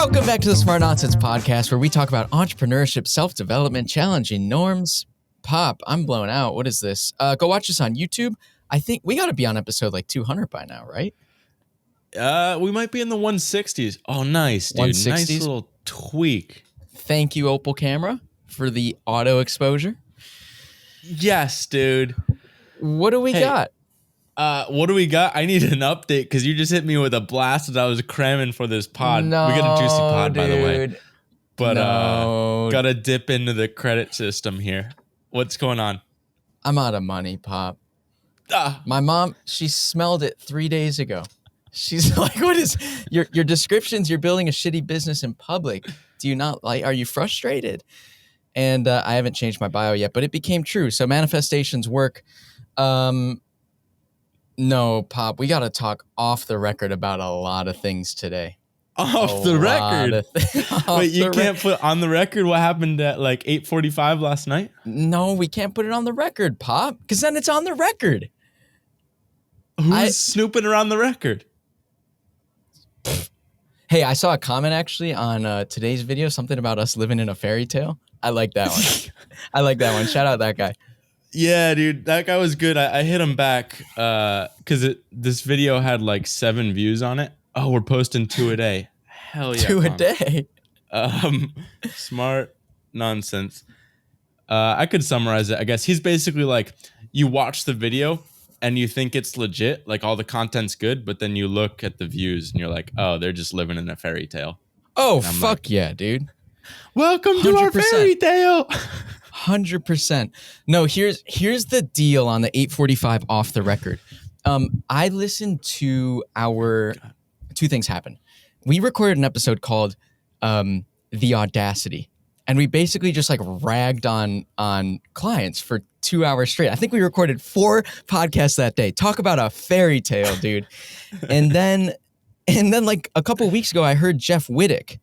Welcome back to the Smart Nonsense Podcast, where we talk about entrepreneurship, self-development, challenging norms. Pop, I'm blown out. What is this? Go watch us on YouTube. I think we got to be on episode like 200 by now, right? We might be in the 160s. Oh, nice, dude. 160s? Nice little tweak. Thank you, Opal Camera, for the auto exposure. Yes, dude. What do we got? What do we got? I need an update because you just hit me with a blast that I was cramming for this pod. No, we got a juicy pod, by the way. dude. But No. gotta dip into the credit system here. What's going on? I'm out of money, Pop. My mom, she smelled it 3 days ago. She's like, what is your descriptions? You're building a shitty business in public. Do you not like, are you frustrated? And I haven't changed my bio yet, but it became true. So manifestations work. No, Pop, we got to talk off the record about a lot of things today. Off the record? Wait, you can't put on the record what happened at like 8:45 last night? No, we can't put it on the record, Pop, because then it's on the record. Who's snooping around the record? Hey, I saw a comment actually on today's video, something about us living in a fairy tale. I like that one. I like that one. Shout out that guy. Yeah, dude, that guy was good. I hit him back because this video had like 7 views on it. Oh, we're posting 2 a day. Hell yeah. 2 a day. Smart nonsense. I could summarize it. I guess he's basically like, you watch the video and you think it's legit, like all the content's good, but then you look at the views and you're like, oh, they're just living in a fairy tale. Oh, fuck like, yeah, dude. Welcome 100%. To our fairy tale. 100%. No, here's the deal on the 8:45 off the record. I listened to our 2 things happen. We recorded an episode called The Audacity, and we basically just like ragged on clients for 2 hours straight. I think we recorded 4 podcasts that day. Talk about a fairy tale, dude. and then like a couple weeks ago, I heard Jeff Wittick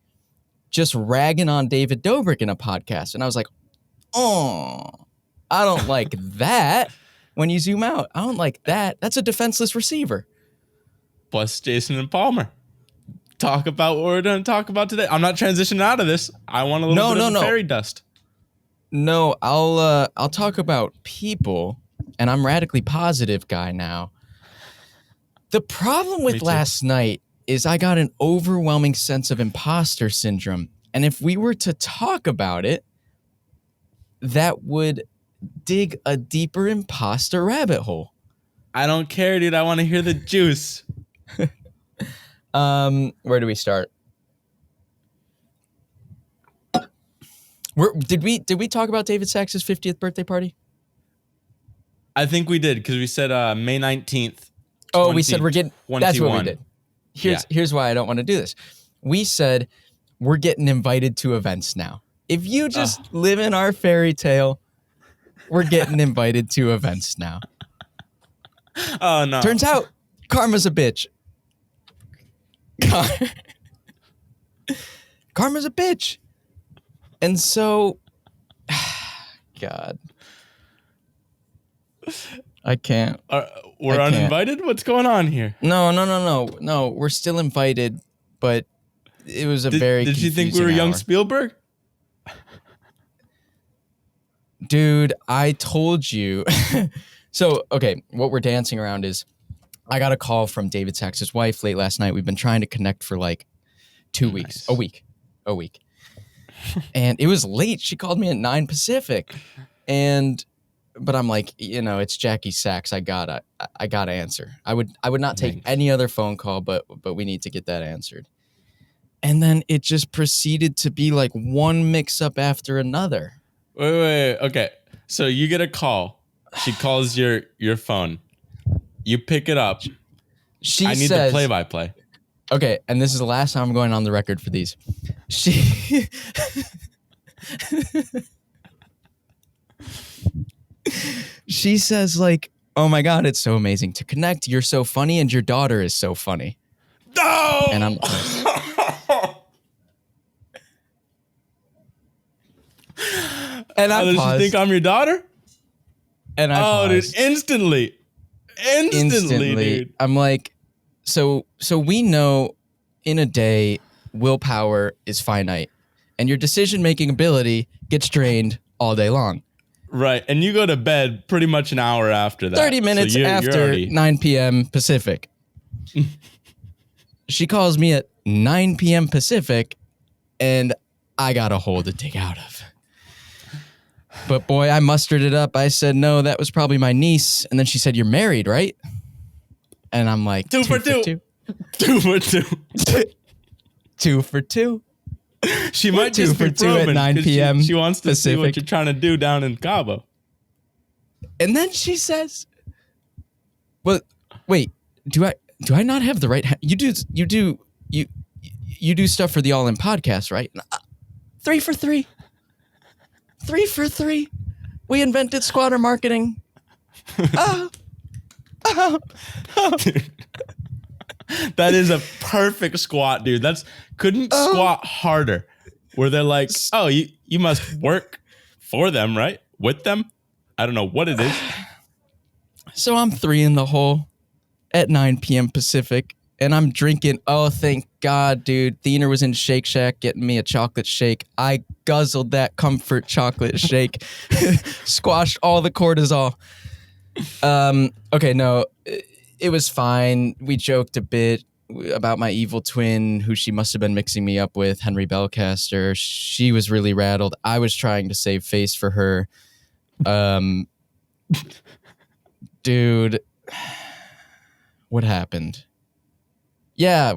just ragging on David Dobrik in a podcast, and I was like, oh, I don't like that. When you zoom out, I don't like that. That's a defenseless receiver. Plus Jason and Palmer. Talk about what we're going to talk about today. I'm not transitioning out of this. I want a little bit of fairy dust. No, I'll talk about people, and I'm radically positive guy now. The problem with last night is I got an overwhelming sense of imposter syndrome. And if we were to talk about it, that would dig a deeper imposter rabbit hole. I don't care, dude. I want to hear the juice. Where do we start? Did we talk about David Sachs' 50th birthday party? I think we did, because we said May 19th. Oh, we said we're getting... That's what we did. Here's why I don't want to do this. We said we're getting invited to events now. If you just live in our fairy tale, we're getting invited to events now. Oh, no. Turns out, karma's a bitch. Karma's a bitch. And so, God. I can't. We're uninvited? What's going on here? No. We're still invited, but it was a very Did you think we were young Spielberg? Dude, I told you. So, okay, what we're dancing around is I got a call from David Sachs' wife late last night. We've been trying to connect for like 2 weeks. A week. And it was late. She called me at 9 Pacific. But I'm like, it's Jackie Sachs. I gotta answer. I would not take any other phone call, but we need to get that answered. And then it just proceeded to be like one mix up after another. Wait. Okay. So you get a call. She calls your phone. You pick it up. I need the play-by-play. Okay, and this is the last time I'm going on the record for these. She says like, oh my God, it's so amazing to connect. You're so funny and your daughter is so funny. No! And I'm And I does she think I'm your daughter? And I paused. Dude, instantly, dude. I'm like, so we know in a day willpower is finite, and your decision-making ability gets drained all day long. Right. And you go to bed pretty much an hour after that. 30 minutes you're after already... 9 p.m. Pacific. She calls me at 9 p.m. Pacific, and I got a hole to dig out of. But boy, I mustered it up. I said, no, that was probably my niece. And then she said, you're married, right? And I'm like, two for two. 2 for 2. 2 for 2. She might 2 just for be 2 at 9 p.m. She wants to Pacific. see what you're trying to do down in Cabo. And then she says, well, wait, do I not have the right? You do stuff for the All In podcast, right? 3 for 3. 3 for 3. We invented squatter marketing. Dude, that is a perfect squat, dude. Couldn't squat harder. Where they're like, oh, you must work for them, right? With them? I don't know what it is. So I'm 3 in the hole at 9 p.m. Pacific, and I'm drinking. Oh, thank God, dude. Thiener was in Shake Shack getting me a chocolate shake. I guzzled that comfort chocolate shake, squashed all the cortisol. Okay, no, it was fine. We joked a bit about my evil twin, who she must have been mixing me up with, Henry Belcaster. She was really rattled. I was trying to save face for her. Dude, what happened? Yeah.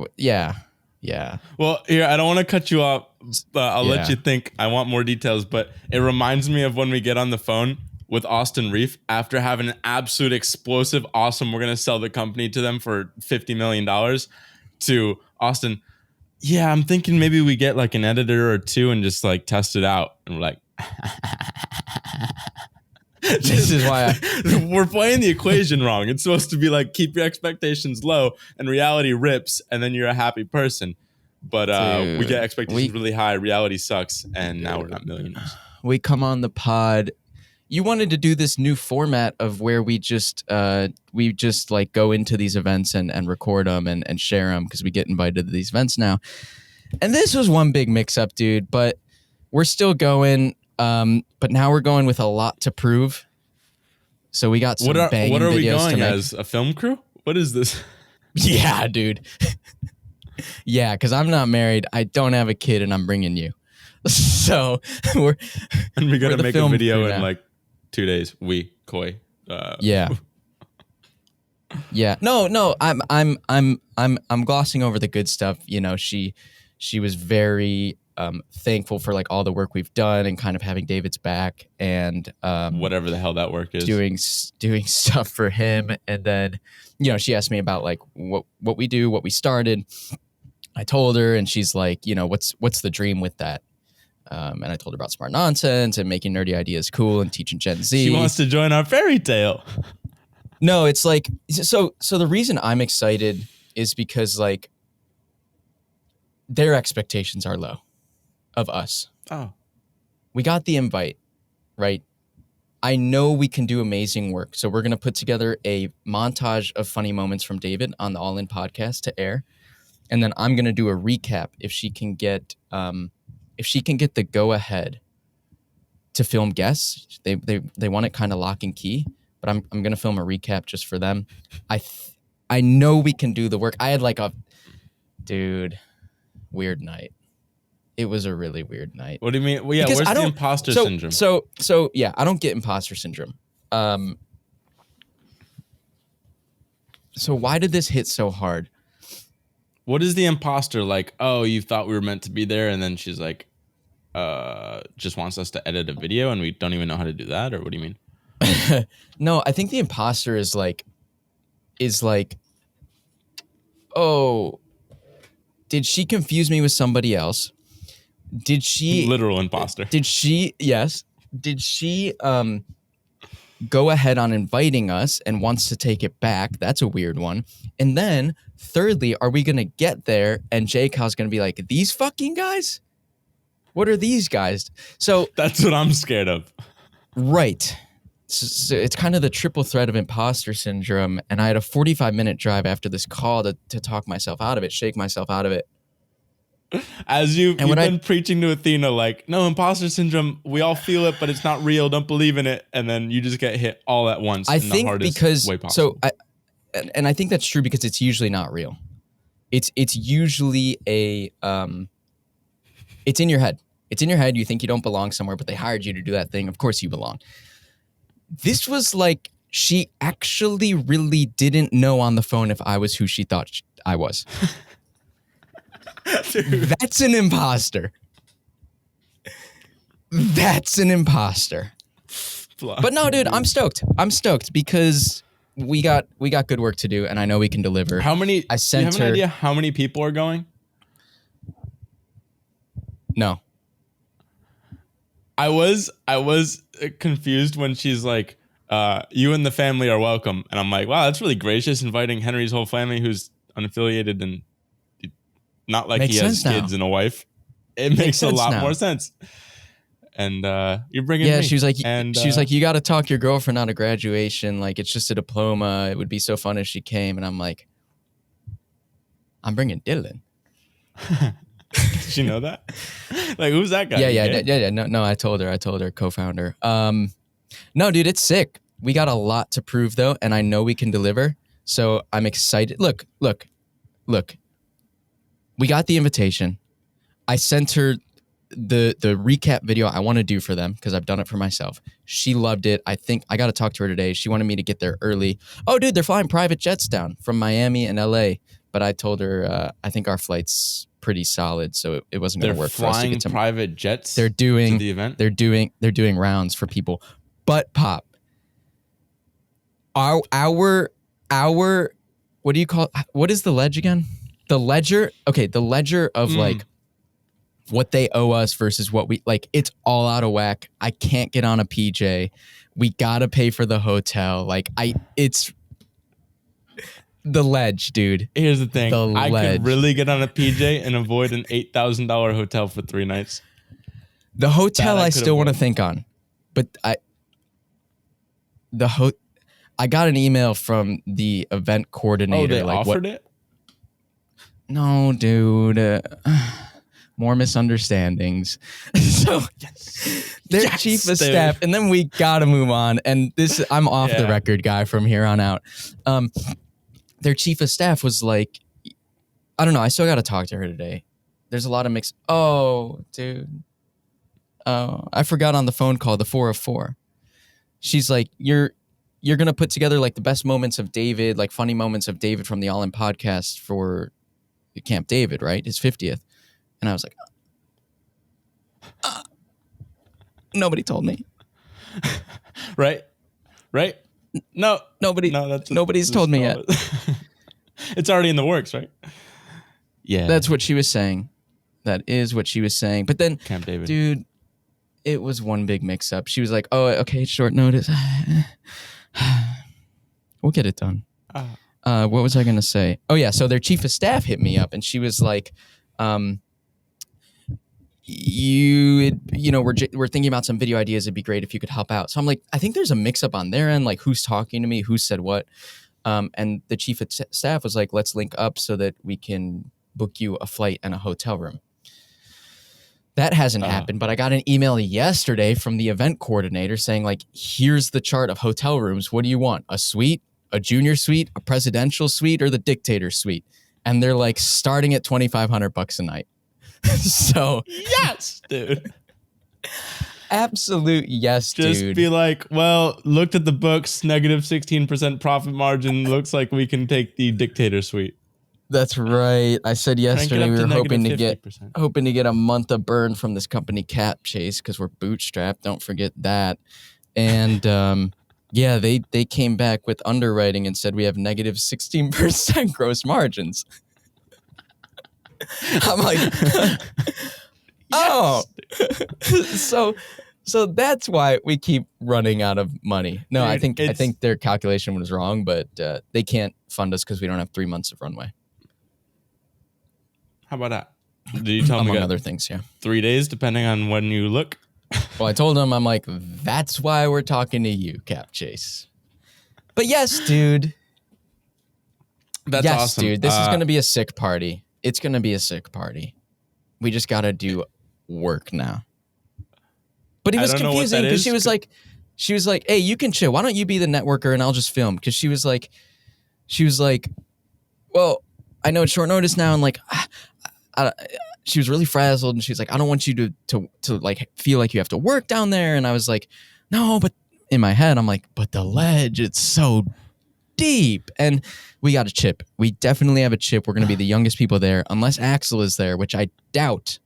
Well, here, I don't want to cut you off. I'll let you think. I want more details, but it reminds me of when we get on the phone with Austin Reef after having an absolute explosive, awesome, we're going to sell the company to them for $50 million, to Austin, yeah, I'm thinking maybe we get like an editor or two and just like test it out. And we're like, this is why we're playing the equation wrong. It's supposed to be like, keep your expectations low and reality rips and then you're a happy person. But Dude, we get expectations really high. Reality sucks. And now we're not millionaires. We come on the pod. You wanted to do this new format of where we just like go into these events and record them and share them because we get invited to these events now. And this was one big mix up, dude, but we're still going. But now we're going with a lot to prove. So we got some banging What are we videos going to make. as? A film crew? What is this? Yeah, dude. Yeah, because I'm not married. I don't have a kid and I'm bringing you. So we're gonna make a video in now. like 2 days. Yeah. Yeah. No. I'm glossing over the good stuff. You know, she was very thankful for like all the work we've done and kind of having David's back and whatever the hell that work is, doing stuff for him. And then, you know, she asked me about like what we do, what we started. I told her, and she's like, you know, what's the dream with that? And I told her about Smart Nonsense and making nerdy ideas cool and teaching Gen Z. She wants to join our fairy tale. No, it's like, so the reason I'm excited is because like their expectations are low of us. Oh. We got the invite, right? I know we can do amazing work. So we're going to put together a montage of funny moments from David on the All In podcast to air. And then I'm going to do a recap if she can get the go ahead to film guests. They want it kind of lock and key, but I'm going to film a recap just for them. I know we can do the work. I had like weird night. It was a really weird night. What do you mean? Well, yeah, because where's the imposter syndrome? So yeah, I don't get imposter syndrome. So why did this hit so hard? What is the imposter like? Oh, you thought we were meant to be there, and then she's like, just wants us to edit a video, and we don't even know how to do that, or what do you mean? No, I think the imposter is like, oh, did she confuse me with somebody else? Did she literal imposter? Yes. Did she go ahead on inviting us and wants to take it back? That's a weird one. And then thirdly, are we gonna get there and J-Cow's gonna be like, these fucking guys? What are these guys? So that's what I'm scared of. Right. So it's kind of the triple threat of imposter syndrome. And I had a 45-minute drive after this call to talk myself out of it, shake myself out of it. As you've what been preaching to Athena, like, no, imposter syndrome, we all feel it, but it's not real. Don't believe in it. And then you just get hit all at once I in the think hardest because way possible. and I think that's true because it's usually not real. It's usually it's in your head. It's in your head. You think you don't belong somewhere, but they hired you to do that thing. Of course you belong. This was like she actually really didn't know on the phone if I was who she thought I was. That's an imposter. That's an imposter. But no, dude, I'm stoked. I'm stoked because we got good work to do, and I know we can deliver. How many? I sent do you have an idea how many people are going? No. I was confused when she's like, you and the family are welcome. And I'm like, wow, that's really gracious, inviting Henry's whole family who's unaffiliated and not like Makes he has sense kids now. and a wife. It makes a lot now. more sense. And you're bringing Yeah, me. she was like, and, you got to talk your girlfriend out of graduation. Like, it's just a diploma. It would be so fun if she came. And I'm like, I'm bringing Dylan. Did she know that? Like, who's that guy? Yeah. No, I told her, co-founder. No, dude, it's sick. We got a lot to prove though, and I know we can deliver. So I'm excited. Look. We got the invitation. I sent her the recap video I want to do for them because I've done it for myself. She loved it. I think I got to talk to her today. She wanted me to get there early. Oh, dude, they're flying private jets down from Miami and LA. But I told her I think our flight's pretty solid, so it wasn't going to work for us to get to private jets. They're doing to the event. They're doing rounds for people. But Pop, our what do you call? What is the ledge again? The ledger. Okay, the ledger of like what they owe us versus what we like. It's all out of whack. I can't get on a PJ. We gotta pay for the hotel. It's the ledge, dude. Here's the thing. I could really get on a PJ and avoid an $8,000 hotel for 3 nights. The hotel I still want to think on, but I got an email from the event coordinator. Oh, they offered it? No, dude. More misunderstandings. So their chief of staff, and then we gotta move on. And this, I'm off the record guy from here on out. Their chief of staff was like, I don't know. I still got to talk to her today. There's a lot of mixed. Oh, dude. Oh, I forgot on the phone call, the 4 of 4. She's like, you're going to put together like the best moments of David, like funny moments of David from the All In podcast for Camp David, right? His 50th. And I was like, nobody told me. Right? No, nobody's told me yet. It's already in the works, right? Yeah. That's what she was saying. That is what she was saying. But then, Camp David. Dude, it was one big mix up. She was like, oh, okay, short notice. We'll get it done. What was I going to say? Oh, yeah. So their chief of staff hit me up and she was like, we're thinking about some video ideas. It'd be great if you could help out. So I'm like, I think there's a mix up on their end, like who's talking to me, who said what. And the chief of staff was like, let's link up so that we can book you a flight and a hotel room. That hasn't happened, but I got an email yesterday from the event coordinator saying like, here's the chart of hotel rooms. What do you want? A suite, a junior suite, a presidential suite, or the dictator suite? And they're like starting at $2,500 a night. So yes, dude. Absolute yes, dude. Just be like, well, looked at the books, negative 16% profit margin. Looks like we can take the dictator suite. That's right. I said yesterday we were hoping to get a month of burn from this company Cap Chase because we're bootstrapped. Don't forget that. And yeah, they came back with underwriting and said we have negative 16% gross margins. I'm like, oh, so that's why we keep running out of money. No, dude, I think their calculation was wrong, but they can't fund us because we don't have 3 months of runway. How about that? Did you tell me among other things? Yeah, 3 days depending on when you look. Well, I told them I'm like, that's why we're talking to you, Cap Chase. But yes, dude. That's awesome. Dude. This is gonna be a sick party. It's gonna be a sick party. we just got to do work now. But it I was don't know what confusing that because is. she was like, hey, you can chill. Why don't you be the networker and I'll just film? Because she was like, well, I know it's short notice now, and like, she was really frazzled, and she's like, I don't want you to like feel like you have to work down there. And I was like, no, but in my head, I'm like, but the ledge, it's so deep. And we got a chip. We definitely have a chip. We're gonna be the youngest people there, unless Axel is there, which I doubt.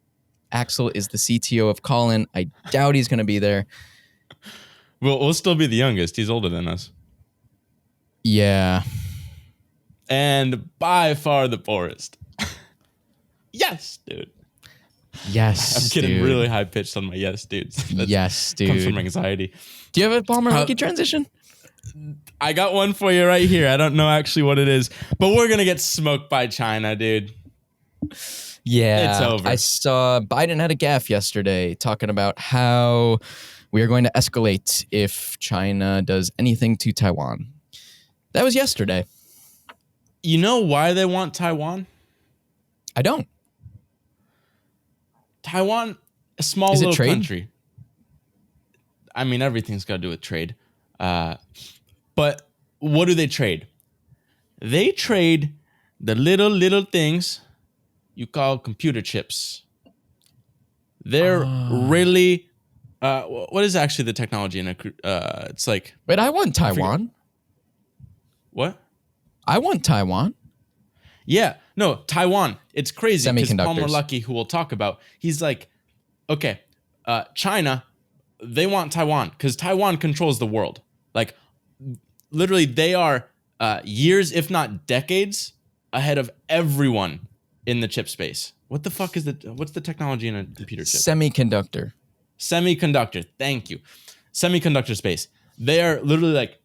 Axel is the CTO of Colin. I doubt he's gonna be there. We'll still be the youngest. He's older than us. Yeah. And by far the poorest. Yes, dude. Yes. I'm getting dude. really high pitched on my yes, dudes. Yes, dude. Comes from anxiety. Do you have a Palmer Lucky transition? I got one for you right here. I don't know actually what it is, but we're gonna get smoked by China, dude. Yeah, It's over. I saw Biden had a gaffe yesterday talking about how we are going to escalate if China does anything to Taiwan. That was yesterday. You know why they want Taiwan? I don't. Taiwan, a small Is it little trade? country. I mean, everything's got to do with trade. But what do they trade? They trade the little things you call computer chips. They're really, what is actually the technology in a, it's like, Wait, I want Taiwan. what? I want Taiwan. Yeah, no, Taiwan. It's crazy because Palmer Semiconductors. Lucky, who we'll talk about, he's like, okay, China, they want Taiwan because Taiwan controls the world. Like, literally, they are years, if not decades, ahead of everyone in the chip space. What the fuck is what's the technology in a computer chip? Semiconductor. Semiconductor. Thank you. Semiconductor space. They are literally like,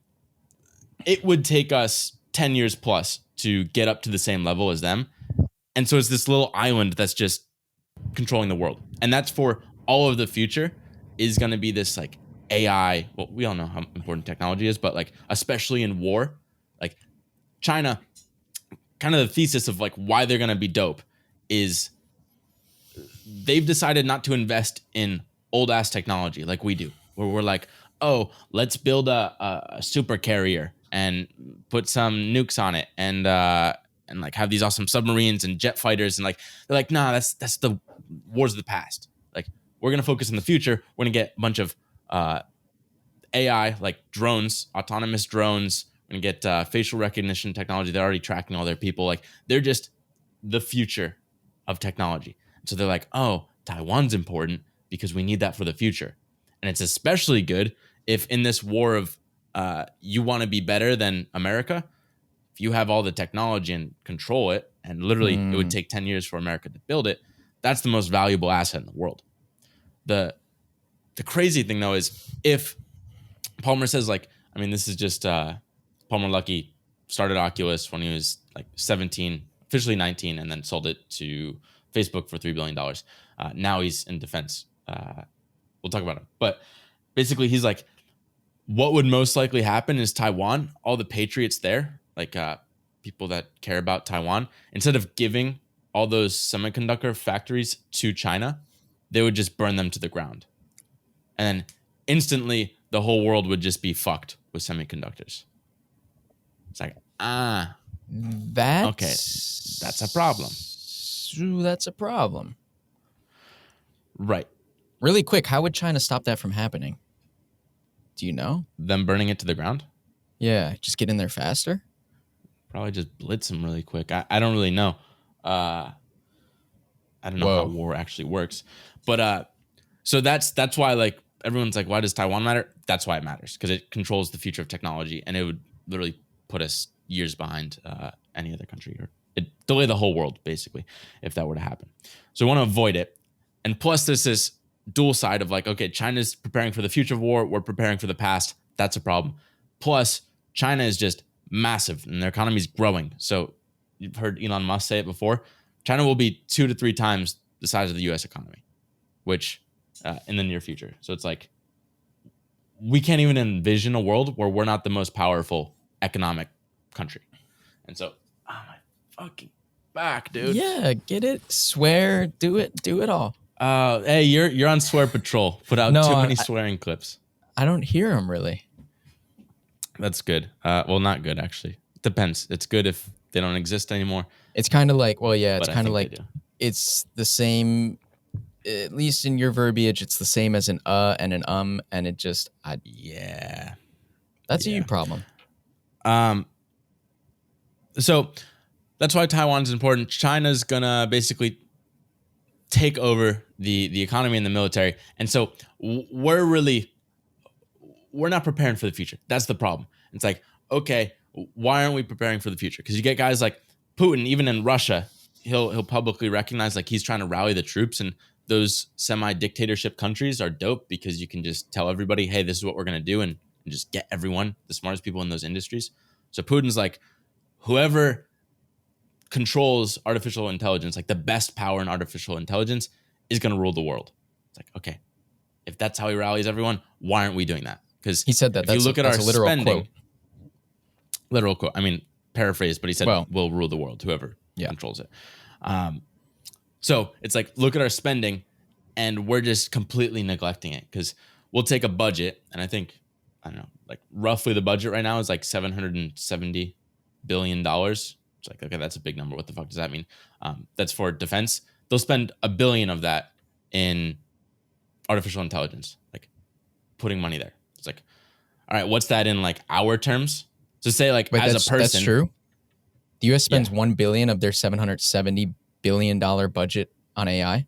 it would take us 10 years plus to get up to the same level as them. And so it's this little island that's just controlling the world. And that's for all of the future is going to be this like AI. Well, we all know how important technology is, but like, especially in war, like China, kind of the thesis of like why they're going to be dope is they've decided not to invest in old ass technology like we do, where we're like, oh, let's build a super carrier and put some nukes on it and like have these awesome submarines and jet fighters, and like they're like, nah, that's the wars of the past. Like, we're gonna focus on the future. We're gonna get a bunch of AI, like drones, autonomous drones. We're gonna get facial recognition technology. They're already tracking all their people. Like, they're just the future of technology. So they're like, oh, Taiwan's important because we need that for the future. And it's especially good if in this war of you want to be better than America, if you have all the technology and control it, and literally it would take 10 years for America to build it, that's the most valuable asset in the world. The crazy thing, though, is if Palmer says, like, I mean, this is just Palmer Lucky started Oculus when he was like 17, officially 19, and then sold it to Facebook for $3 billion. Now he's in defense. We'll talk about him. But basically, he's like, what would most likely happen is Taiwan, all the patriots there, like people that care about Taiwan, instead of giving all those semiconductor factories to China, they would just burn them to the ground. And then instantly, the whole world would just be fucked with semiconductors. It's like, okay, that's a problem. That's a problem. Right. Really quick, how would China stop that from happening? Do you know? Them burning it to the ground? Yeah, just get in there faster? Probably just blitz them really quick. I don't really know. I don't know how war actually works. But so that's why, like, everyone's like, why does Taiwan matter? That's why it matters, because it controls the future of technology, and it would literally put us years behind any other country, or it delay the whole world, basically, if that were to happen. So we want to avoid it. And plus, there's this dual side of like, okay, China's preparing for the future of war. We're preparing for the past. That's a problem. Plus, China is just massive, and their economy is growing. So you've heard Elon Musk say it before. China will be 2 to 3 times the size of the U.S. economy, which in the near future. So it's like, we can't even envision a world where we're not the most powerful economic country. And so, oh my fucking back, dude. Yeah, get it, swear, do it all. Hey, you're on swear patrol. Put out No, too many swearing clips. I don't hear them really. That's good. Well, not good actually. Depends. It's good if they don't exist anymore. It's kind of like, well, yeah, it's But I kind of think they like do. it's the same. At least in your verbiage, it's the same as an and an and it just Yeah. that's a Yeah. you problem. So that's why Taiwan's important. China's gonna basically take over the economy and the military, and so we're not preparing for the future. That's the problem. It's like, okay, why aren't we preparing for the future? Because you get guys like Putin, even in Russia, he'll publicly recognize like he's trying to rally the troops, and those semi-dictatorship countries are dope because you can just tell everybody, hey, this is what we're gonna do, and just get everyone, the smartest people in those industries. So Putin's like, whoever controls artificial intelligence, like the best power in artificial intelligence, is gonna rule the world. It's like, okay, if that's how he rallies everyone, why aren't we doing that? Because He said that. if you look at our a literal spending, quote. literal quote. I mean, paraphrase, but he said, Well, "We'll rule the world, whoever yeah. controls it." So it's like, look at our spending, and we're just completely neglecting it because we'll take a budget, and I don't know, like roughly the budget right now is like $770 billion. It's like, okay, that's a big number. What the fuck does that mean? That's for defense. They'll spend $1 billion of that in artificial intelligence, like putting money there. It's like, all right, what's that in like our terms? So say like Wait, as a person, that's true. The U.S. spends $1 billion of their $770 billion budget on AI.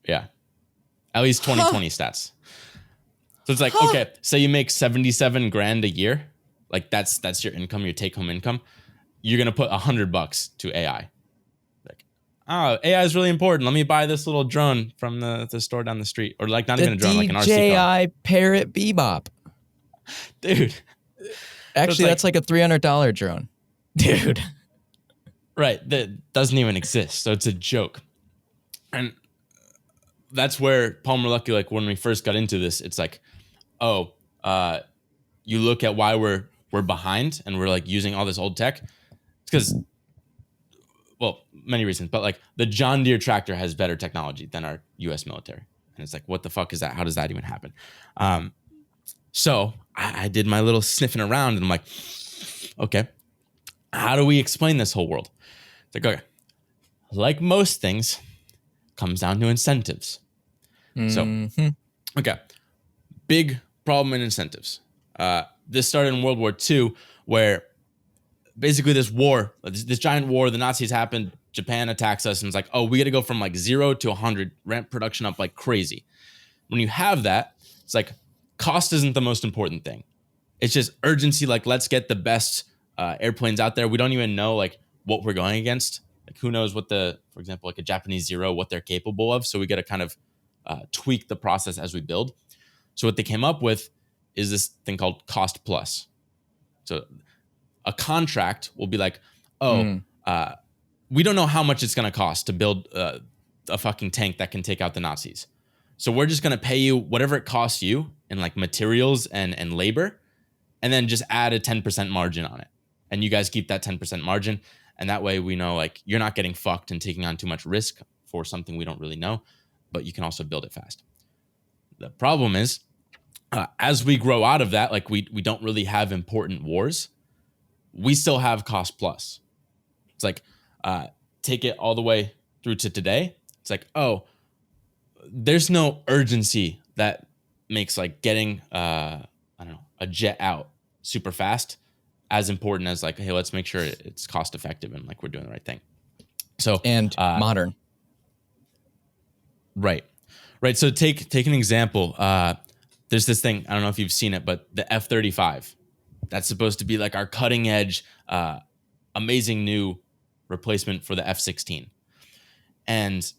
Yeah, at least 2020 stats. So it's like, okay, say you make 77 grand a year, like that's your income, your take home income. You're gonna put $100 to AI. Like, oh, AI is really important. Let me buy this little drone from the store down the street, or like not even a drone, like an RC car. DJI Parrot Bebop. Dude. Actually, that's like a $300 drone. Dude. Right. That doesn't even exist. So it's a joke. And that's where Palmer Luckey, like when we first got into this, it's like, oh, you look at why we're behind and we're like using all this old tech. It's because, well, many reasons, but like the John Deere tractor has better technology than our US military. And it's like, what the fuck is that? How does that even happen? So I did my little sniffing around and I'm like, okay, how do we explain this whole world? It's like, okay, like most things, comes down to incentives. So, okay, big problem in incentives. This started in World War II, where basically this war, this giant war, the Nazis happened, Japan attacks us, and it's like, oh, we got to go from like 0 to 100, ramp production up like crazy. When you have that, it's like, cost isn't the most important thing. It's just urgency. Like, let's get the best airplanes out there. We don't even know like what we're going against. Like, who knows what for example, like a Japanese Zero, what they're capable of. So we got to kind of tweak the process as we build. So what they came up with is this thing called cost plus. So a contract will be like, we don't know how much it's going to cost to build a fucking tank that can take out the Nazis. So we're just going to pay you whatever it costs you in like materials and labor, and then just add a 10% margin on it. And you guys keep that 10% margin. And that way we know like you're not getting fucked and taking on too much risk for something we don't really know, but you can also build it fast. The problem is, as we grow out of that, like we don't really have important wars. We still have cost plus. It's like, take it all the way through to today. It's like, oh, there's no urgency that makes like getting, I don't know, a jet out super fast as important as like, hey, let's make sure it's cost effective and like we're doing the right thing. So and modern. Right. So take an example. There's this thing, I don't know if you've seen it, but the F-35, that's supposed to be like our cutting edge, amazing new replacement for the F-16. And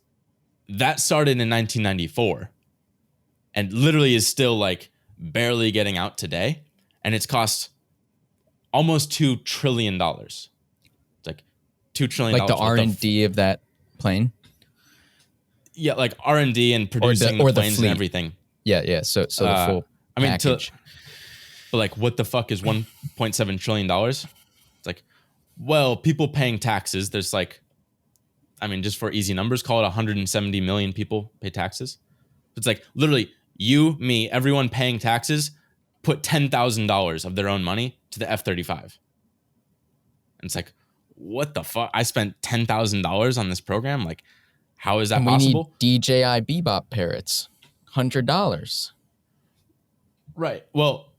that started in 1994 and literally is still like barely getting out today. And it's cost almost $2 trillion. It's like $2 trillion. Like the R&D of that plane? Yeah, like R&D and producing the planes and everything. Yeah. So the full package. But like, what the fuck is $1.7 trillion? It's like, Well, people paying taxes. There's like, I mean, just for easy numbers, call it 170 million people pay taxes. It's like literally you, me, everyone paying taxes put $10,000 of their own money to the F-35. And it's like, what the fuck? I spent $10,000 on this program. Like, how is that And we possible? need DJI Bebop parrots, $100. Right. Well,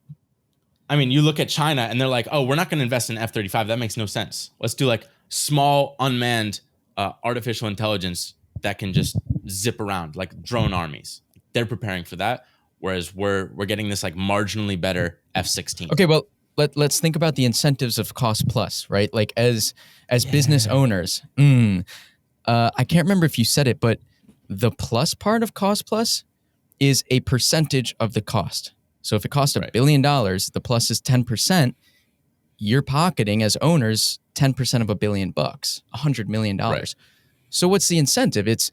I mean, you look at China and they're like, oh, we're not going to invest in F-35. That makes no sense. Let's do like small unmanned artificial intelligence that can just zip around, like drone armies. They're preparing for that, whereas we're getting this like marginally better F-16. Okay, well, let's think about the incentives of cost plus, right? Like as business owners, I can't remember if you said it, but the plus part of cost plus is a percentage of the cost. So if it costs $1 billion, the plus is 10%. You're pocketing as owners 10% of $1 billion, $100 million. Right. So what's the incentive? It's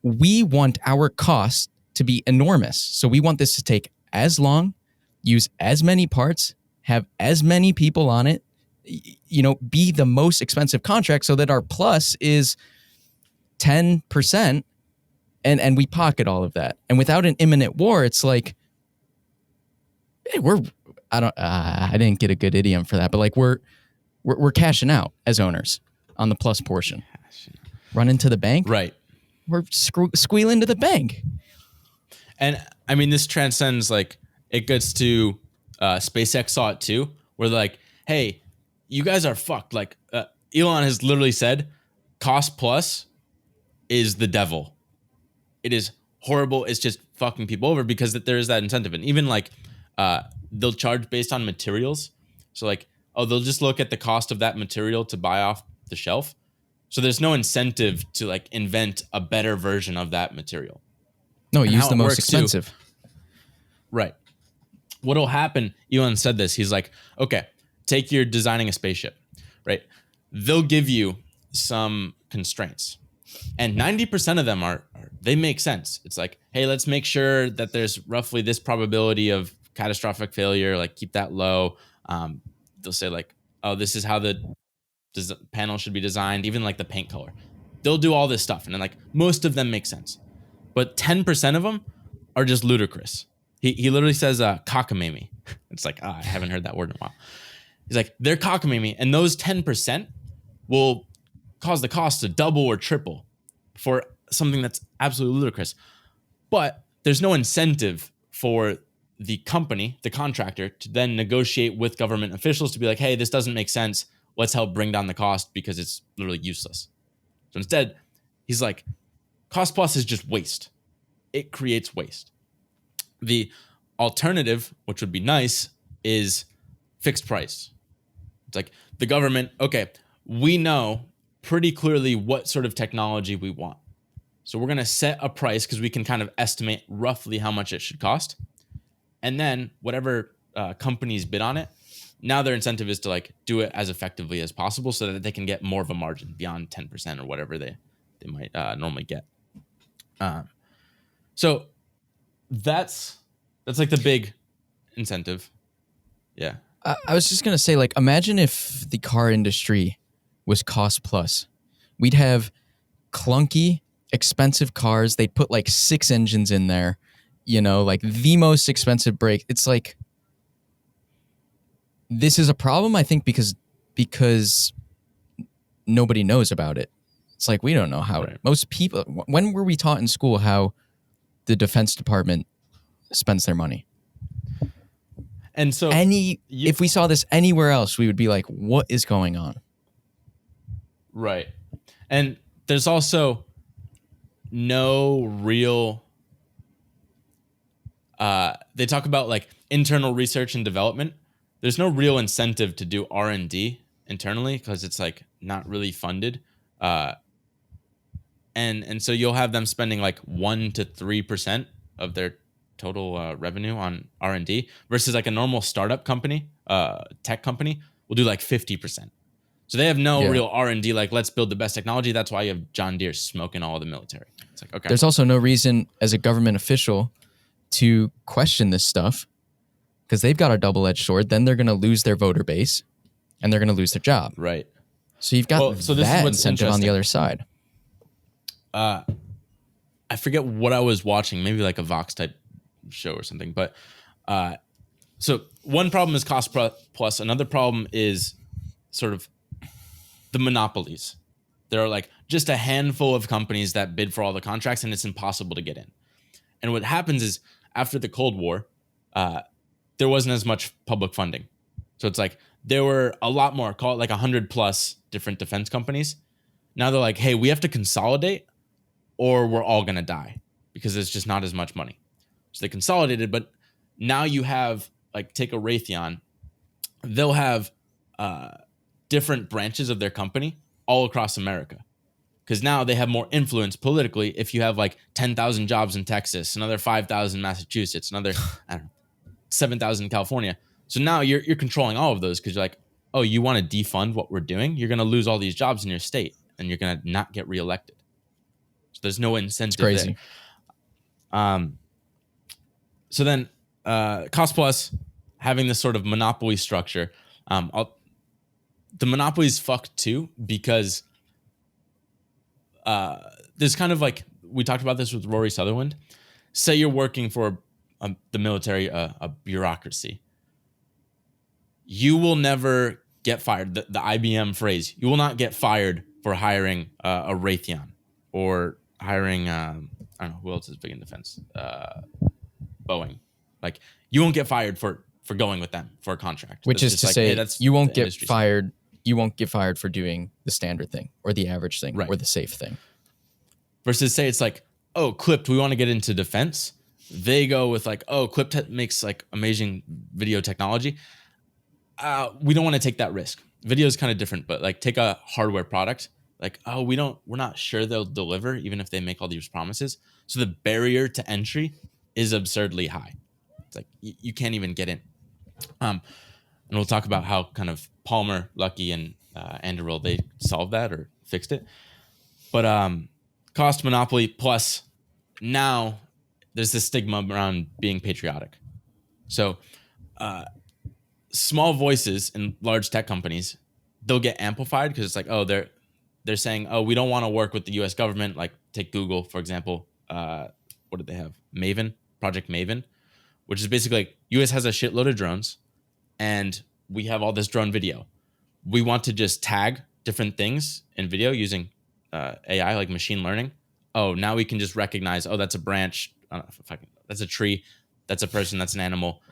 we want our cost to be enormous. So we want this to take as long, use as many parts, have as many people on it, be the most expensive contract so that our plus is 10% and we pocket all of that. And without an imminent war, it's like, hey, I didn't get a good idiom for that, but like we're cashing out as owners on the plus portion. Run into the bank. Right. We're squealing to the bank. And I mean, this transcends, like, it gets to SpaceX saw it too, where they're like, hey, you guys are fucked. Like, Elon has literally said, cost plus is the devil. It is horrible. It's just fucking people over because there is that incentive. And even like, they'll charge based on materials. So like, they'll just look at the cost of that material to buy off the shelf. So there's no incentive to like invent a better version of that material. No, use the most expensive. Right. What'll happen, Elon said this, he's like, okay, take you're designing a spaceship, right? They'll give you some constraints. And 90% of them they make sense. It's like, hey, let's make sure that there's roughly this probability of catastrophic failure, like keep that low. They'll say like, oh, this is how the panel should be designed, even like the paint color. They'll do all this stuff. And then like most of them make sense. But 10% of them are just ludicrous. He literally says cockamamie. It's like, I haven't heard that word in a while. He's like, they're cockamamie. And those 10% will cause the cost to double or triple for something that's absolutely ludicrous. But there's no incentive for the company, the contractor, to then negotiate with government officials to be like, hey, this doesn't make sense. Let's help bring down the cost because it's literally useless. So instead, he's like, cost plus is just waste. It creates waste. The alternative, which would be nice, is fixed price. It's like the government, okay, we know pretty clearly what sort of technology we want. So we're going to set a price because we can kind of estimate roughly how much it should cost. And then whatever companies bid on it, now their incentive is to like do it as effectively as possible so that they can get more of a margin beyond 10% or whatever they might normally get. So that's like the big incentive. Yeah. I was just going to say, like, imagine if the car industry was cost plus. We'd have clunky, expensive cars. They'd put like 6 engines in there, like the most expensive brake. It's like, this is a problem, I think, because nobody knows about it. It's like, we don't know how. Right. Most people, when were we taught in school how the Defense Department spends their money? And so if we saw this anywhere else, we would be like, what is going on? Right. And there's also no real, they talk about like internal research and development. There's no real incentive to do R&D internally because it's like not really funded. And so you'll have them spending like 1 to 3% of their total revenue on R&D versus like a normal startup company, tech company will do like 50%. So they have no real R&D, like let's build the best technology. That's why you have John Deere smoking all the military. It's like, okay. There's also no reason as a government official to question this stuff because they've got a double-edged sword. Then they're going to lose their voter base and they're going to lose their job. Right. So you've got So this is that what's incentive on the interesting. other side. I forget what I was watching, maybe like a Vox type show or something. But so one problem is cost plus. Another problem is sort of the monopolies. There are like just a handful of companies that bid for all the contracts, and it's impossible to get in. And what happens is after the Cold War, there wasn't as much public funding. So it's like there were a lot more, call it like 100 plus different defense companies. Now they're like, hey, we have to consolidate or we're all going to die because there's just not as much money. So they consolidated, but now you have like take a Raytheon, they'll have different branches of their company all across America. Because now they have more influence politically. If you have like 10,000 jobs in Texas, another 5,000 in Massachusetts, another I don't know, 7,000 in California. So now you're controlling all of those because you're like, oh, you want to defund what we're doing? You're going to lose all these jobs in your state and you're going to not get reelected. So there's no incentive Crazy. there. So then cost plus, having this sort of monopoly structure, the monopoly is fucked too because there's kind of like, we talked about this with Rory Sutherland. Say you're working for the military, a bureaucracy. You will never get fired. The IBM phrase, you will not get fired for hiring a Raytheon or hiring, I don't know, who else is big in defense? Boeing. Like, you won't get fired for going with them for a contract. Which That's is just to like, say, hey, that's you won't the get industry fired. You won't get fired for doing the standard thing or the average thing Right. or the safe thing. Versus say it's like, oh, Clipped, we want to get into defense. They go with like, oh, Clipped makes like amazing video technology. We don't want to take that risk. Video is kind of different, but like take a hardware product. Like, oh, we're not sure they'll deliver even if they make all these promises. So the barrier to entry is absurdly high. It's like you can't even get in. And we'll talk about how kind of Palmer, Lucky, and Anduril, they solved that or fixed it. But cost monopoly plus now there's this stigma around being patriotic. So small voices in large tech companies, they'll get amplified because it's like, oh, they're saying, oh, we don't want to work with the US government. Like take Google, for example. What did they have? Maven, Project Maven, which is basically like US has a shitload of drones and we have all this drone video. We want to just tag different things in video using AI, like machine learning. Oh, now we can just recognize, oh, that's a branch, that's a tree, that's a person, that's an animal.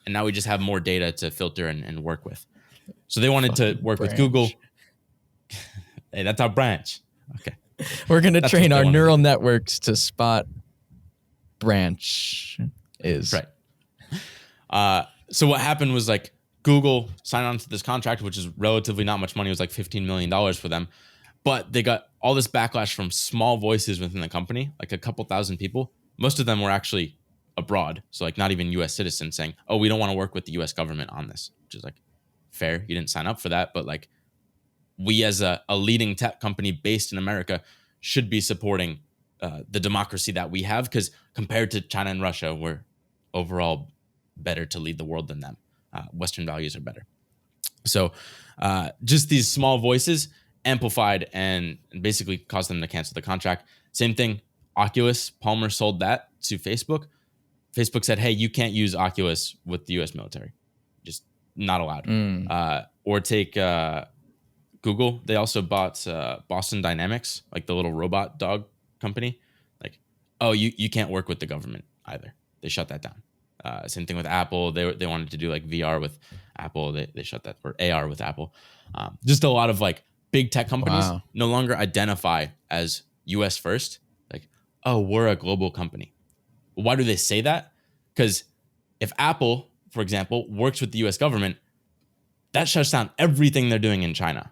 And now we just have more data to filter and work with. So they wanted to work with Google. Hey, that's our branch. Okay. We're going to That's train what they our wanna neural networks to spot branch is. Right. So what happened was like Google signed on to this contract, which is relatively not much money. It was like $15 million for them. But they got all this backlash from small voices within the company, like a couple thousand people. Most of them were actually abroad. So like not even US citizens saying, oh, we don't want to work with the US government on this, which is like fair. You didn't sign up for that. But like we as a leading tech company based in America should be supporting the democracy that we have, because compared to China and Russia, we're overall better to lead the world than them. Western values are better. So just these small voices amplified and basically caused them to cancel the contract. Same thing, Oculus, Palmer sold that to Facebook. Facebook said, hey, you can't use Oculus with the US military. Just not allowed. Or take Google. They also bought Boston Dynamics, like the little robot dog company. Like, oh, you can't work with the government either. They shut that down. Same thing with Apple. They wanted to do like VR with Apple. They shut that, or AR with Apple. Just a lot of like big tech companies no longer identify as US first. Like, oh, we're a global company. Why do they say that? Because if Apple, for example, works with the US government, that shuts down everything they're doing in China.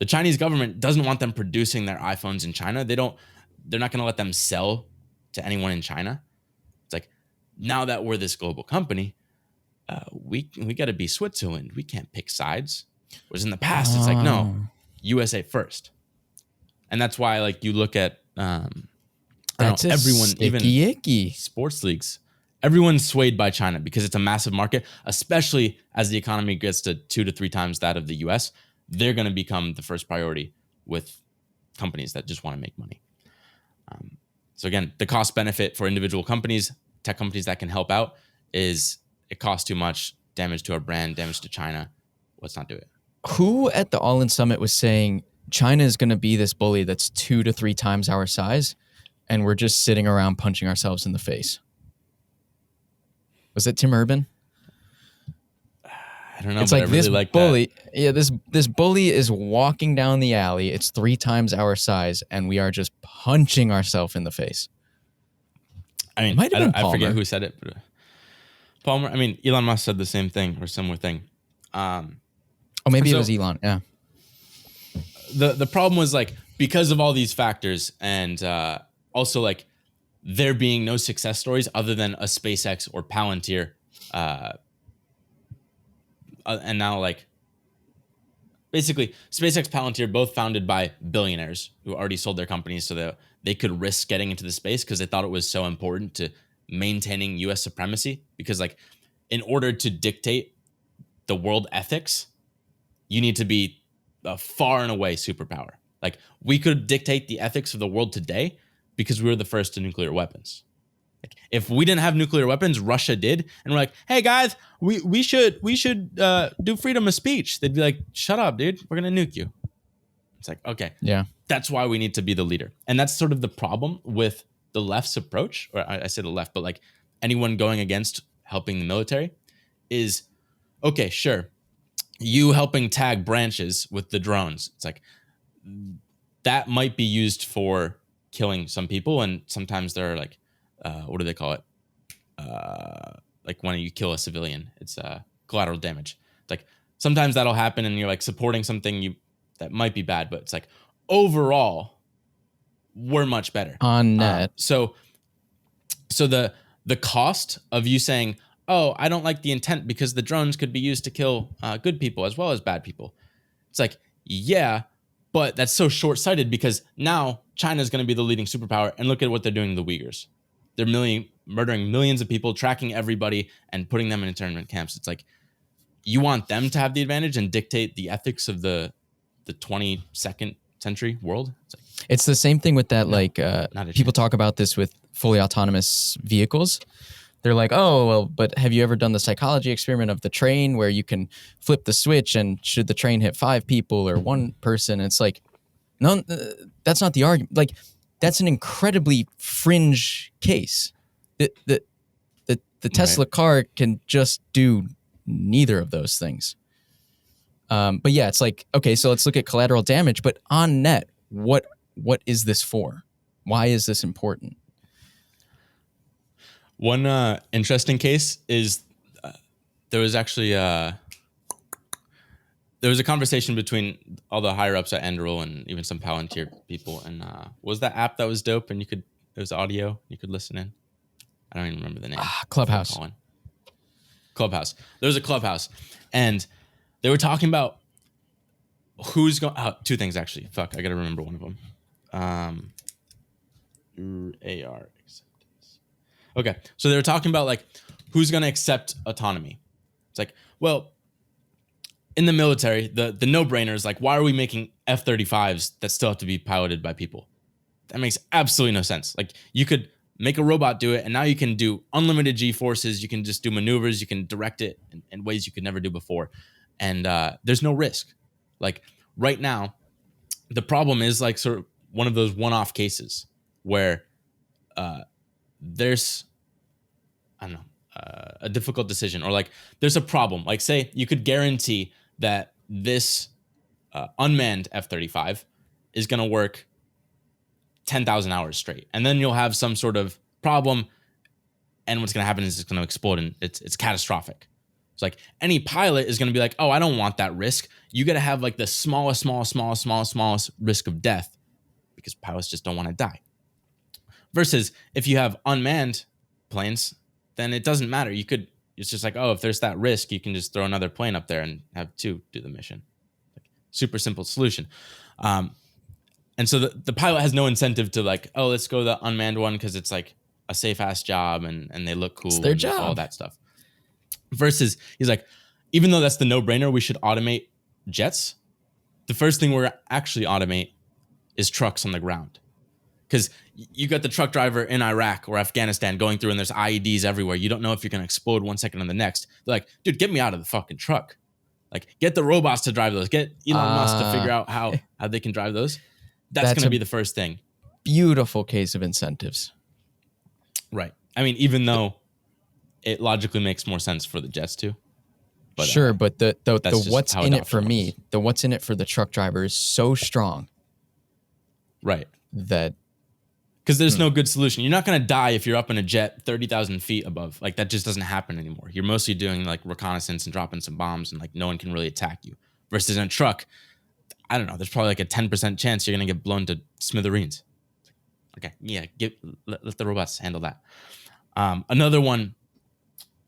The Chinese government doesn't want them producing their iPhones in China. They're not going to let them sell to anyone in China. It's like, now that we're this global company, we got to be Switzerland. We can't pick sides. Whereas in the past, it's like, no, USA first. And that's why, like, you look at That's everyone, even icky. sports leagues, everyone's swayed by China because it's a massive market, especially as the economy gets to 2 to 3 times that of the US. they're going to become the first priority with companies that just want to make money. So again, the cost benefit for individual companies, tech companies that can help out, is it costs too much, damage to our brand, damage to China. Let's not do it. Who at the All In Summit was saying China is going to be this bully that's 2 to 3 times our size, and we're just sitting around punching ourselves in the face? Was it Tim Urban? I don't know, It's but like I really this like bully. that. Yeah, this bully is walking down the alley. It's 3 times our size, and we are just punching ourselves in the face. I mean, Might have been I forget Palmer. who said it, but Palmer. I mean, Elon Musk said the same thing or similar thing. Oh, maybe So- it was Elon. Yeah. The problem was like, because of all these factors, and also like there being no success stories other than a SpaceX or Palantir, and now like basically SpaceX, Palantir, both founded by billionaires who already sold their companies so that they could risk getting into the space because they thought it was so important to maintaining US supremacy. Because like, in order to dictate the world ethics, you need to be a far and away superpower. Like, we could dictate the ethics of the world today because we were the first to nuclear weapons. Like, if we didn't have nuclear weapons, Russia did, and we're like, hey guys, we should do freedom of speech. They'd be like, shut up, dude, we're gonna nuke you. It's like, okay, Yeah. that's why we need to be the leader. And that's sort of the problem with the left's approach, or I say the left, but like anyone going against helping the military is, okay, sure, you helping tag branches with the drones. It's like, that might be used for killing some people. And sometimes there are like, what do they call it? Like when you kill a civilian, it's collateral damage. It's like, sometimes that'll happen and you're like supporting something that might be bad, but it's like, overall, we're much better On net. So the cost of you saying, oh, I don't like the intent because the drones could be used to kill good people as well as bad people. It's like, yeah, but that's so short-sighted because now China's going to be the leading superpower, and look at what they're doing to the Uyghurs. They're murdering millions of people, tracking everybody, and putting them in internment camps. It's like, you want them to have the advantage and dictate the ethics of the 22nd century world? It's like, It's the same thing with that. Like not a people chance. talk about this with fully autonomous vehicles. They're like, oh, well, but have you ever done the psychology experiment of the train where you can flip the switch and should the train hit 5 people or 1 person? And it's like, no, that's not the argument. Like, that's an incredibly fringe case. The Tesla car can just do neither of those things. But yeah, it's like, okay, so let's look at collateral damage, but on net, what is this for? Why is this important? One interesting case is there was actually there was a conversation between all the higher ups at Enderal and even some Palantir people. And what was that app that was dope? And it was audio. You could listen in. I don't even remember the name. Clubhouse. Clubhouse. There was a Clubhouse, and they were talking about who's going. 2 things actually. Fuck, I gotta remember one of them. AR acceptance. Okay, so they were talking about like who's gonna accept autonomy. It's like, well, in the military, the no-brainer is like, why are we making F-35s that still have to be piloted by people? That makes absolutely no sense. Like, you could make a robot do it, and now you can do unlimited G-forces. You can just do maneuvers. You can direct it in ways you could never do before. And there's no risk. Like, right now, the problem is like sort of one of those one-off cases where there's, I don't know, a difficult decision, or like there's a problem. Like, say you could guarantee that this unmanned F-35 is going to work 10,000 hours straight, and then you'll have some sort of problem, and what's going to happen is it's going to explode, and it's catastrophic. It's like any pilot is going to be like, oh, I don't want that risk. You got to have like the smallest risk of death, because pilots just don't want to die. Versus if you have unmanned planes, then it doesn't matter. It's just like, oh, if there's that risk, you can just throw another plane up there and have 2 do the mission. Like, super simple solution. And so the pilot has no incentive to like, oh, let's go the unmanned one because it's like a safe ass job and they look cool. It's their and job. all that stuff. Versus he's like, even though that's the no brainer, we should automate jets. the first thing we're actually automate is trucks on the ground. Because you got the truck driver in Iraq or Afghanistan going through and there's IEDs everywhere. You don't know if you're going to explode 1 second on the next. They're like, dude, get me out of the fucking truck. Like, get the robots to drive those. Get Elon Musk to figure out how they can drive those. That's going to be the first thing. Beautiful case of incentives. Right. I mean, even though it logically makes more sense for the jets too. But, sure, but the what's in it for works. me, the what's in it for the truck driver is so strong. Right. That because there's no good solution. You're not going to die if you're up in a jet 30,000 feet above. Like, that just doesn't happen anymore. You're mostly doing like reconnaissance and dropping some bombs and like no one can really attack you. Versus in a truck, I don't know, there's probably like a 10% chance you're going to get blown to smithereens. Okay, yeah, let the robots handle that. Another one.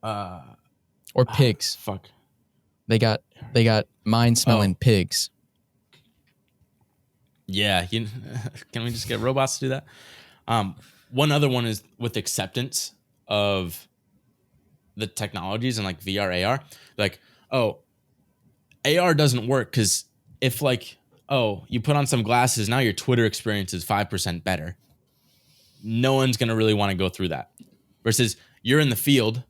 Or pigs. Fuck. They got mind-smelling pigs. Yeah, can we just get robots to do that? One other one is with acceptance of the technologies and like VR, AR. Like, AR doesn't work because if like, you put on some glasses, now your Twitter experience is 5% better. No one's going to really want to go through that. Versus you're in the field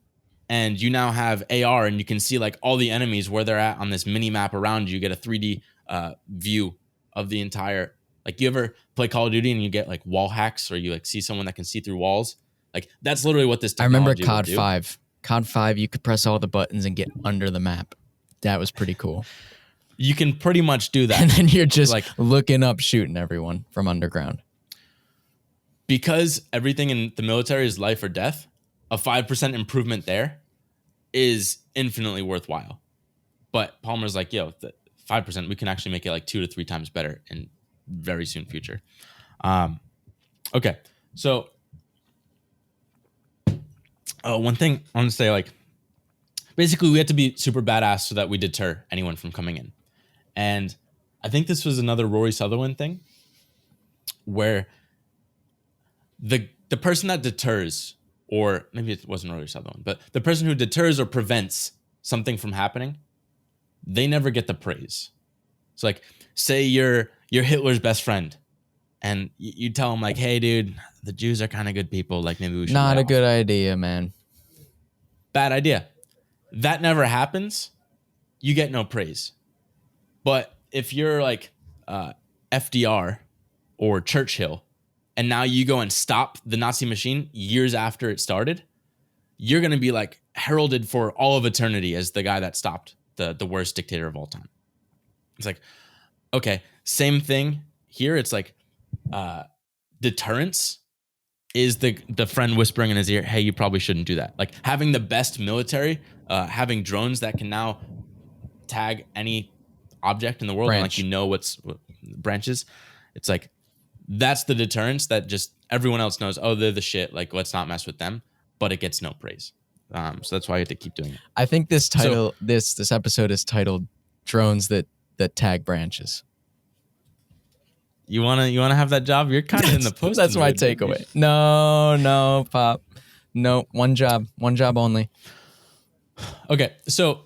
and you now have AR and you can see like all the enemies where they're at on this mini map around you. You get a 3D view of the entire, like, you ever play Call of Duty and you get like wall hacks or you like see someone that can see through walls? Like, that's literally what this technology I remember COD 5. COD 5, you could press all the buttons and get under the map. That was pretty cool. You can pretty much do that. And then you're just like looking up, shooting everyone from underground. Because everything in the military is life or death, a 5% improvement there is infinitely worthwhile. But Palmer's like, the 5%, we can actually make it like 2 to 3 times better in very soon future. Okay, so one thing I want to say, like, basically we had to be super badass so that we deter anyone from coming in. And I think this was another Rory Sutherland thing where the person that deters, or maybe it wasn't Rory Sutherland, but the person who deters or prevents something from happening, they never get the praise. So like, say you're Hitler's best friend and you tell him like, hey dude, the Jews are kind of good people. Like, maybe we should. Not a good idea, man. Bad idea. That never happens. You get no praise. But if you're like FDR or Churchill, and now you go and stop the Nazi machine years after it started, you're going to be like heralded for all of eternity as the guy that stopped the worst dictator of all time. It's like, okay, same thing here. It's like deterrence is the friend whispering in his ear, hey, you probably shouldn't do that. Like, having the best military, having drones that can now tag any object in the world, and like, what branches. It's like, that's the deterrence that just everyone else knows, they're the shit. Like, let's not mess with them. But it gets no praise. So that's why you have to keep doing it. I think this title, this episode is titled "Drones that Tag Branches." You wanna have that job? You're kind of in the post. That's my takeaway. No, Pop. No, one job only. Okay, so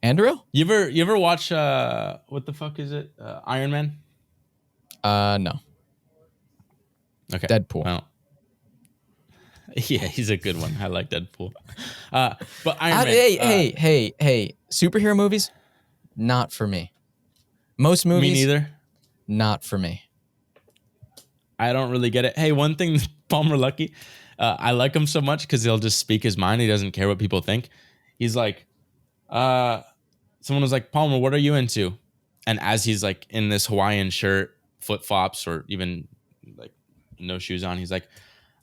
Andrew, you ever watch what the fuck is it? Iron Man? No. Okay. Deadpool. Well, yeah, he's a good one. I like Deadpool. But Iron Man. Hey. Superhero movies, not for me. Most movies, me neither. Not for me. I don't really get it. Hey, one thing, Palmer Lucky, I like him so much because he'll just speak his mind. He doesn't care what people think. He's like, someone was like, Palmer, what are you into? And as he's like in this Hawaiian shirt, flip flops, or even like no shoes on, he's like,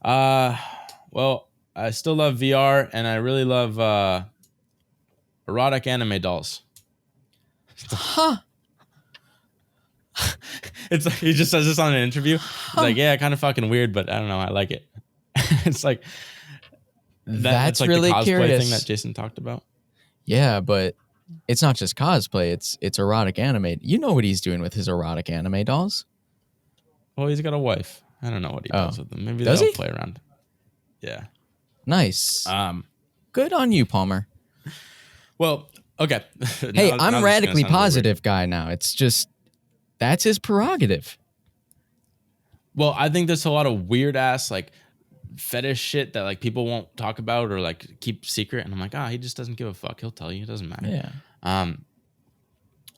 well, I still love VR and I really love erotic anime dolls. Huh? It's like, he just says this on an interview. He's like, yeah, kind of fucking weird, but I don't know, I like it. It's like that's like really the cosplay curious thing that Jason talked about. Yeah, but it's not just cosplay. It's erotic anime. You know what he's doing with his erotic anime dolls? Well, he's got a wife. I don't know what he does with them. Maybe does they'll he play around. Yeah. Nice. Good on you, Palmer. Well, Okay. Hey, Now I'm this is gonna radically sound really weird. positive guy now. It's just that's his prerogative. Well, I think there's a lot of weird ass like fetish shit that like people won't talk about or like keep secret, and I'm like, he just doesn't give a fuck. He'll tell you. It doesn't matter. Yeah.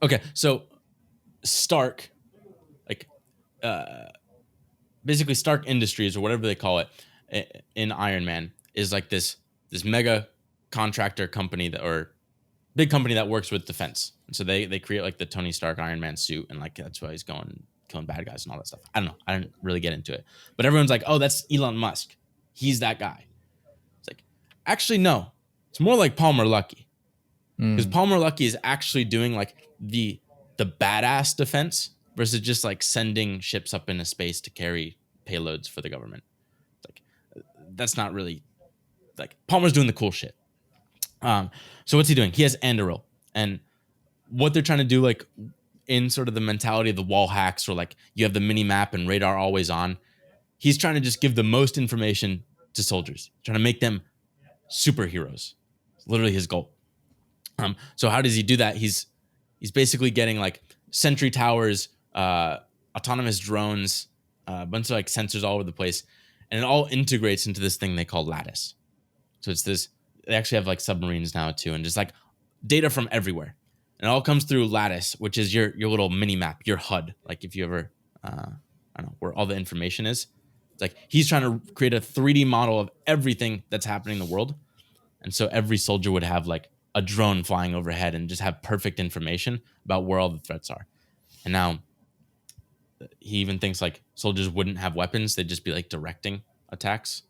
Okay, so Stark, like, basically Stark Industries or whatever they call it in Iron Man is like this mega contractor company that or big company that works with defense. And so they create like the Tony Stark Iron Man suit, and like that's why he's going killing bad guys and all that stuff. I don't know. I didn't really get into it, but everyone's like, oh, that's Elon Musk. He's that guy. It's like, actually, no. It's more like Palmer Luckey, because Palmer Luckey is actually doing like the badass defense versus just like sending ships up into space to carry payloads for the government. It's like that's not really like Palmer's doing the cool shit. So what's he doing? He has Anduril, and what they're trying to do, like in sort of the mentality of the wall hacks, or like you have the mini map and radar always on. He's trying to just give the most information to soldiers, trying to make them superheroes. It's literally his goal. So how does he do that? He's basically getting like sentry towers, autonomous drones, a bunch of like sensors all over the place, and it all integrates into this thing they call Lattice. So it's this. They actually have like submarines now too, and just like data from everywhere. And it all comes through Lattice, which is your little mini map, your HUD. Like if you ever, I don't know, where all the information is. It's like he's trying to create a 3D model of everything that's happening in the world. And so every soldier would have like a drone flying overhead and just have perfect information about where all the threats are. And now he even thinks like soldiers wouldn't have weapons. They'd just be like directing attacks.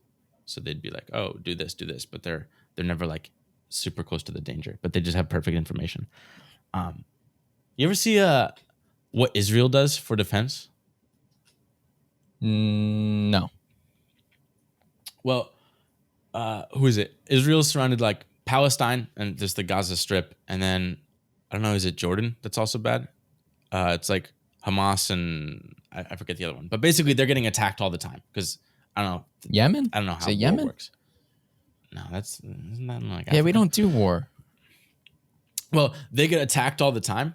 So they'd be like, oh, do this. But they're never like super close to the danger, but they just have perfect information. You ever see what Israel does for defense? No. Well, who is it? Israel's surrounded like Palestine and just the Gaza Strip, and then I don't know, is it Jordan that's also bad? It's like Hamas and I forget the other one, but basically they're getting attacked all the time because I don't know. Yemen? I don't know how war Yemen works. No, isn't that like Yeah, Africa? we don't do war. Well, they get attacked all the time,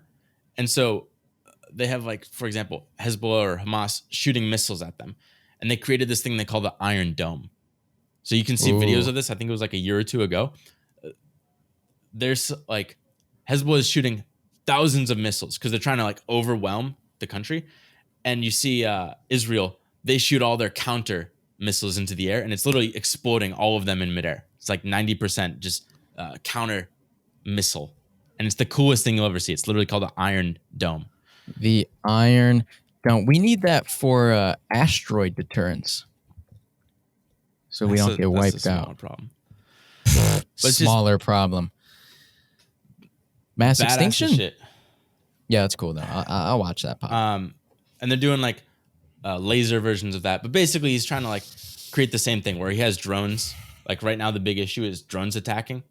and so they have like, for example, Hezbollah or Hamas shooting missiles at them, and they created this thing they call the Iron Dome. So you can see videos of this. I think it was like a year or two ago. There's like Hezbollah is shooting thousands of missiles because they're trying to like overwhelm the country, and you see Israel. They shoot all their counter missiles into the air, and it's literally exploding all of them in midair. It's like 90% just counter missile, and it's the coolest thing you'll ever see. It's literally called the Iron Dome. The Iron Dome. We need that for asteroid deterrence, so we don't get wiped out. Problem. Smaller problem. Mass extinction. Shit. Yeah, that's cool though. I'll watch that pop. And they're doing like laser versions of that, but basically he's trying to like create the same thing where he has drones. Like right now, the big issue is drones attacking,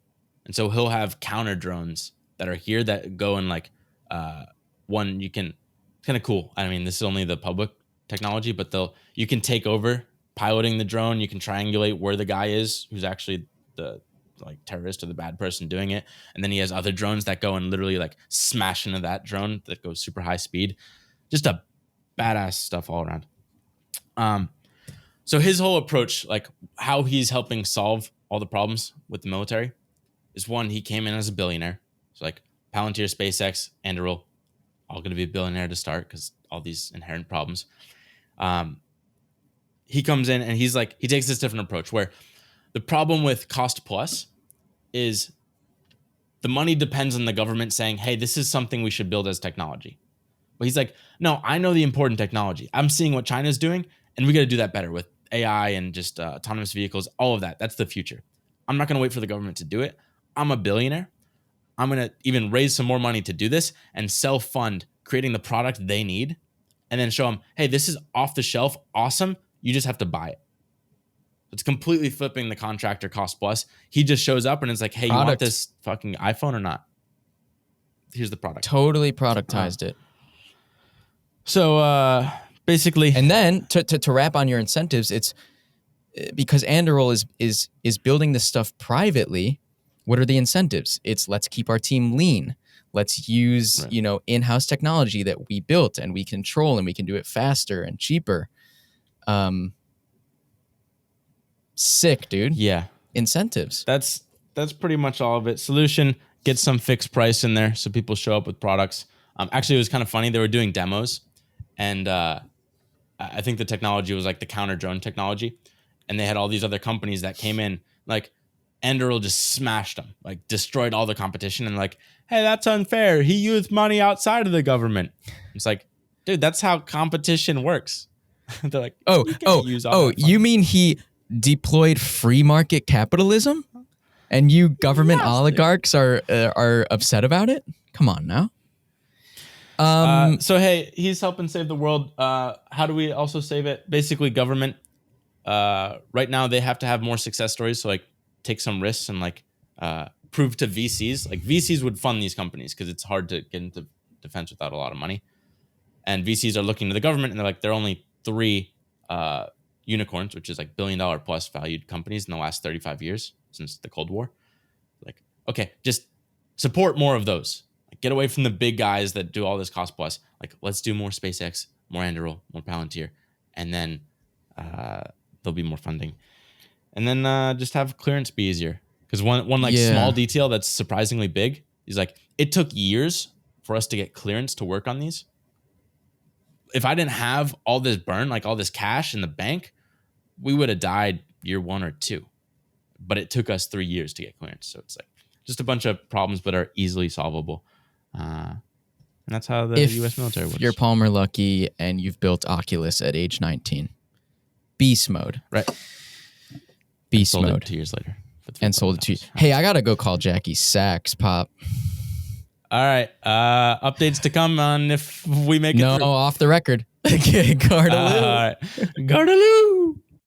and so he'll have counter drones that are here that go in like one you can. It's kind of cool. I mean, this is only the public technology, but you can take over piloting the drone. You can triangulate where the guy is, who's actually the like terrorist or the bad person doing it, and then he has other drones that go and literally like smash into that drone that goes super high speed. Just a badass stuff all around. So his whole approach, like how he's helping solve all the problems with the military, is one, he came in as a billionaire. So like Palantir, SpaceX, Anduril, all going to be a billionaire to start because all these inherent problems. He comes in and he takes this different approach where the problem with cost plus is the money depends on the government saying, hey, this is something we should build as technology. But he's like, no, I know the important technology. I'm seeing what China's doing, and we got to do that better with AI and just autonomous vehicles, all of that. That's the future. I'm not going to wait for the government to do it. I'm a billionaire. I'm going to even raise some more money to do this and self-fund creating the product they need, and then show them, hey, this is off the shelf, awesome. You just have to buy it. It's completely flipping the contractor cost plus. He just shows up and it's like, hey, you want this fucking iPhone or not? Here's the product. Totally productized it. So basically, and then to wrap on your incentives, it's because Anduril is building this stuff privately. What are the incentives? It's let's keep our team lean. Let's use, Right. in-house technology that we built and we control and we can do it faster and cheaper. Sick, dude. Yeah. Incentives. That's pretty much all of it. Solution, get some fixed price in there so people show up with products. Actually, it was kind of funny. They were doing demos, and I think the technology was like the counter drone technology, and they had all these other companies that came in. Like Enderal just smashed them, like destroyed all the competition, and like, hey, that's unfair. He used money outside of the government. It's like, dude, that's how competition works. They're like, you can't use all that you funding. mean he deployed free market capitalism, and you government Yes, dude. oligarchs are upset about it? Come on now. So hey, he's helping save the world. How do we also save it? Basically, government. Right now, they have to have more success stories. So like, take some risks and like prove to VCs. Like VCs would fund these companies because it's hard to get into defense without a lot of money. And VCs are looking to the government, and they're like, there are only 3 unicorns, which is like $1 billion plus valued companies in the last 35 years since the Cold War. Like, okay, just support more of those. Like, get away from the big guys that do all this cost plus. Like, let's do more SpaceX, more Anduril, more Palantir, and then there'll be more funding. And then just have clearance be easier. Because one like small detail that's surprisingly big is like, it took years for us to get clearance to work on these. If I didn't have all this burn, like all this cash in the bank, we would have died year 1 or 2. But it took us 3 years to get clearance. So it's like just a bunch of problems, but are easily solvable. And that's how the U.S. military works. You're Palmer Lucky and you've built Oculus at age 19. Beast mode. Right. Beast sold mode. It 2 years later. And sold it to you. Hey, I got to go call Jackie Sachs, Pop. All right. Updates to come on if we make it through. No, off the record. Gardaloo. All right. Gardaloo.